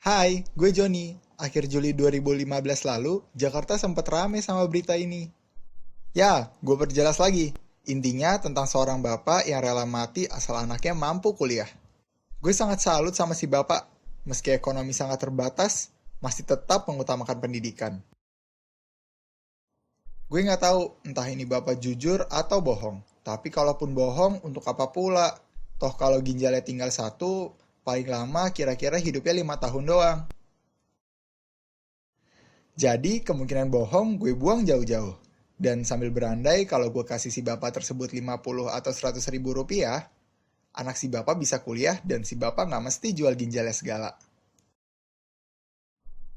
Hai, gue Joni. Akhir Juli 2015 lalu, Jakarta sempat rame sama berita ini. Ya, gue perjelas lagi. Intinya tentang seorang bapak yang rela mati asal anaknya mampu kuliah. Gue sangat salut sama si bapak. Meski ekonomi sangat terbatas, masih tetap mengutamakan pendidikan. Gue nggak tahu entah ini bapak jujur atau bohong. Tapi kalaupun bohong, untuk apa pula? Toh kalau ginjalnya tinggal satu, paling lama kira-kira hidupnya 5 tahun doang. Jadi kemungkinan bohong gue buang jauh-jauh. Dan sambil berandai kalau gue kasih si bapak tersebut 50 atau 100 ribu rupiah, anak si bapak bisa kuliah dan si bapak nggak mesti jual ginjalnya segala.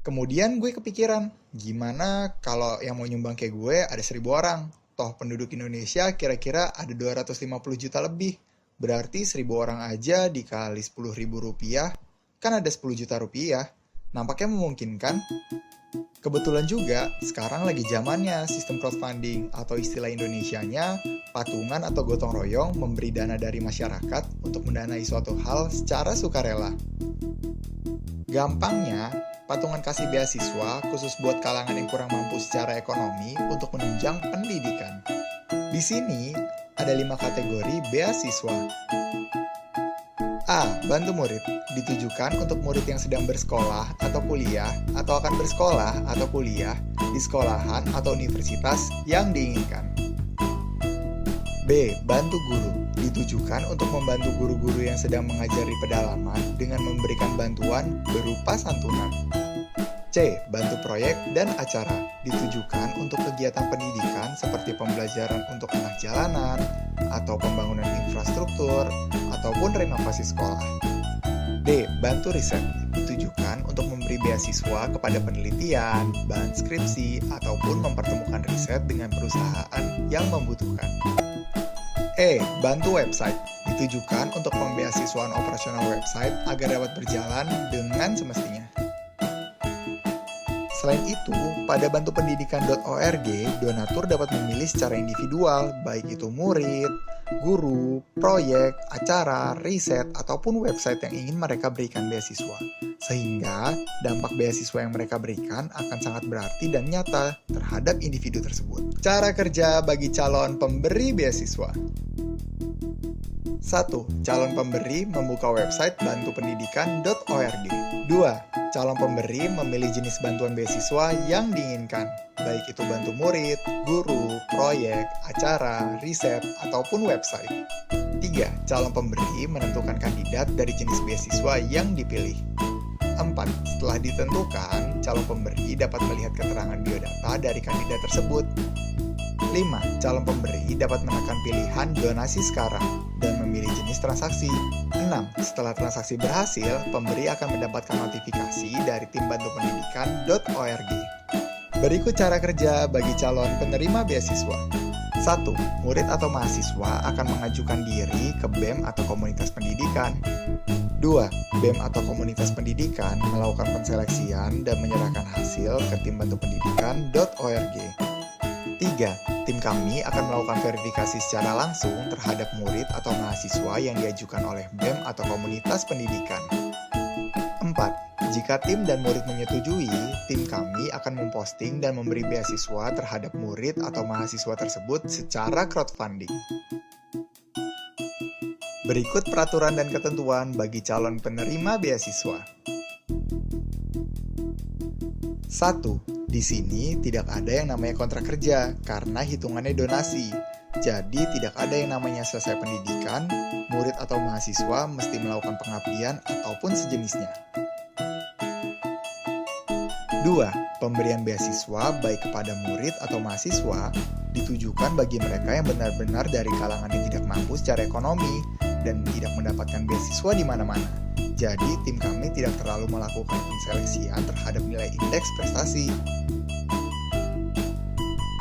Kemudian gue kepikiran, gimana kalau yang mau nyumbang kayak gue ada 1.000 orang? Toh penduduk Indonesia kira-kira ada 250 juta lebih. Berarti 1.000 orang aja dikali 10 ribu rupiah, kan ada 10 juta rupiah. Nampaknya memungkinkan. Kebetulan juga, sekarang lagi zamannya sistem crowdfunding atau istilah Indonesianya, patungan atau gotong royong memberi dana dari masyarakat untuk mendanai suatu hal secara sukarela. Gampangnya, patungan kasih beasiswa khusus buat kalangan yang kurang mampu secara ekonomi untuk menunjang pendidikan. Di sini, ada 5 kategori beasiswa. A. Bantu murid. Ditujukan untuk murid yang sedang bersekolah atau kuliah atau akan bersekolah atau kuliah di sekolahan atau universitas yang diinginkan. B. Bantu guru. Ditujukan untuk membantu guru-guru yang sedang mengajari pedalaman dengan memberikan bantuan berupa santunan. C. Bantu proyek dan acara. Ditujukan untuk kegiatan pendidikan seperti pembelajaran untuk anak jalanan, atau pembangunan infrastruktur, ataupun renovasi sekolah. D. Bantu riset. Ditujukan untuk memberi beasiswa kepada penelitian, bahan skripsi, ataupun mempertemukan riset dengan perusahaan yang membutuhkan. E. Bantu website. Ditujukan untuk pembeasiswaan operasional website agar dapat berjalan dengan semestinya. Selain itu, pada bantupendidikan.org, donatur dapat memilih secara individual, baik itu murid, guru, proyek, acara, riset, ataupun website yang ingin mereka berikan beasiswa. Sehingga, dampak beasiswa yang mereka berikan akan sangat berarti dan nyata terhadap individu tersebut. Cara kerja bagi calon pemberi beasiswa. 1. Calon pemberi membuka website bantupendidikan.org. 2. Calon pemberi memilih jenis bantuan beasiswa yang diinginkan, baik itu bantu murid, guru, proyek, acara, riset, ataupun website. 3. Calon pemberi menentukan kandidat dari jenis beasiswa yang dipilih. 4. Setelah ditentukan, calon pemberi dapat melihat keterangan biodata dari kandidat tersebut. 5. Calon pemberi dapat menekan pilihan donasi sekarang dan memilih jenis transaksi. 6. Setelah transaksi berhasil, pemberi akan mendapatkan notifikasi dari tim bantupendidikan.org. Berikut cara kerja bagi calon penerima beasiswa. 1. Murid atau mahasiswa akan mengajukan diri ke BEM atau komunitas pendidikan. 2. BEM atau komunitas pendidikan melakukan penseleksian dan menyerahkan hasil ke tim bantupendidikan.org. 3. Tim kami akan melakukan verifikasi secara langsung terhadap murid atau mahasiswa yang diajukan oleh BEM atau komunitas pendidikan. 4. Jika tim dan murid menyetujui, tim kami akan memposting dan memberi beasiswa terhadap murid atau mahasiswa tersebut secara crowdfunding. Berikut peraturan dan ketentuan bagi calon penerima beasiswa. 1. Di sini tidak ada yang namanya kontrak kerja karena hitungannya donasi. Jadi tidak ada yang namanya selesai pendidikan, murid atau mahasiswa mesti melakukan pengabdian ataupun sejenisnya. 2. Pemberian beasiswa baik kepada murid atau mahasiswa ditujukan bagi mereka yang benar-benar dari kalangan yang tidak mampu secara ekonomi dan tidak mendapatkan beasiswa di mana-mana. Jadi, tim kami tidak terlalu melakukan penseleksian terhadap nilai indeks prestasi.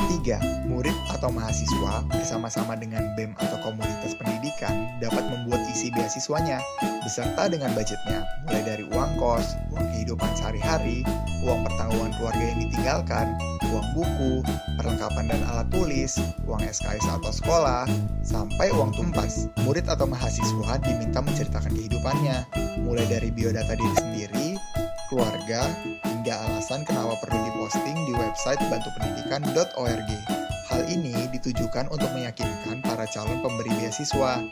3. Murid atau mahasiswa bersama-sama dengan BEM atau komunitas pendidikan dapat membuat isi beasiswanya beserta dengan budgetnya, mulai dari uang kos, uang kehidupan sehari-hari, uang pertanggungan keluarga yang ditinggalkan, uang buku, perlengkapan dan alat tulis, uang SKS atau sekolah, sampai uang tumpas. Murid atau mahasiswa diminta menceritakan kehidupannya, mulai dari biodata diri sendiri, keluarga, hingga alasan kenapa perlu diposting di website bantupendidikan.org. Hal ini ditujukan untuk meyakinkan para calon pemberi beasiswa.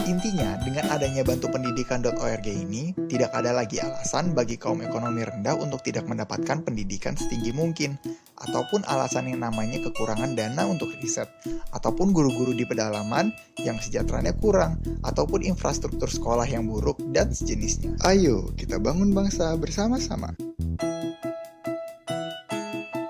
Intinya, dengan adanya bantupendidikan.org ini, tidak ada lagi alasan bagi kaum ekonomi rendah untuk tidak mendapatkan pendidikan setinggi mungkin, ataupun alasan yang namanya kekurangan dana untuk riset, ataupun guru-guru di pedalaman yang kesejahteraannya kurang, ataupun infrastruktur sekolah yang buruk, dan sejenisnya. Ayo, kita bangun bangsa bersama-sama.